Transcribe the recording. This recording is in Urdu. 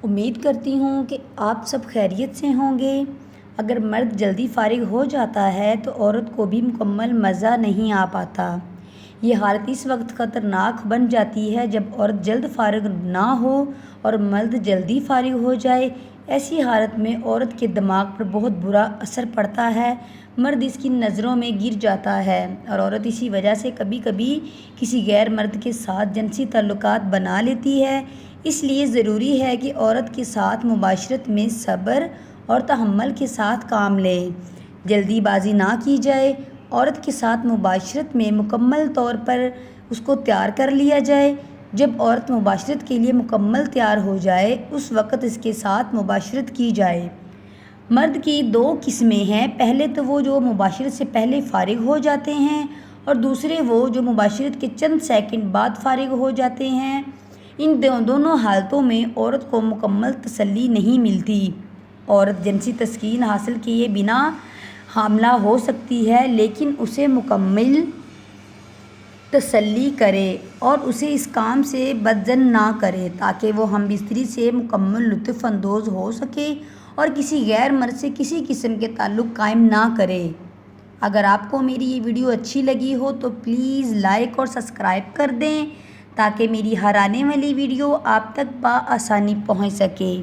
امید کرتی ہوں کہ آپ سب خیریت سے ہوں گے۔ اگر مرد جلدی فارغ ہو جاتا ہے تو عورت کو بھی مکمل مزہ نہیں آ پاتا۔ یہ حالت اس وقت خطرناک بن جاتی ہے جب عورت جلد فارغ نہ ہو اور مرد جلدی فارغ ہو جائے۔ ایسی حالت میں عورت کے دماغ پر بہت برا اثر پڑتا ہے، مرد اس کی نظروں میں گر جاتا ہے اور عورت اسی وجہ سے کبھی کبھی کسی غیر مرد کے ساتھ جنسی تعلقات بنا لیتی ہے۔ اس لیے ضروری ہے کہ عورت کے ساتھ مباشرت میں صبر اور تحمل کے ساتھ کام لے، جلدی بازی نہ کی جائے۔ عورت کے ساتھ مباشرت میں مکمل طور پر اس کو تیار کر لیا جائے۔ جب عورت مباشرت کے لیے مکمل تیار ہو جائے اس وقت اس کے ساتھ مباشرت کی جائے۔ مرد کی دو قسمیں ہیں، پہلے تو وہ جو مباشرت سے پہلے فارغ ہو جاتے ہیں اور دوسرے وہ جو مباشرت کے چند سیکنڈ بعد فارغ ہو جاتے ہیں۔ ان دونوں حالتوں میں عورت کو مکمل تسلی نہیں ملتی۔ عورت جنسی تسکین حاصل کیے بنا حاملہ ہو سکتی ہے، لیکن اسے مکمل تسلی کرے اور اسے اس کام سے بدظن نہ کرے تاکہ وہ ہم بستری سے مکمل لطف اندوز ہو سکے اور کسی غیر مرد سے کسی قسم کے تعلق قائم نہ کرے۔ اگر آپ کو میری یہ ویڈیو اچھی لگی ہو تو پلیز لائک اور سبسکرائب کر دیں تاکہ میری ہر آنے والی ویڈیو آپ تک بآسانی پہنچ سکے۔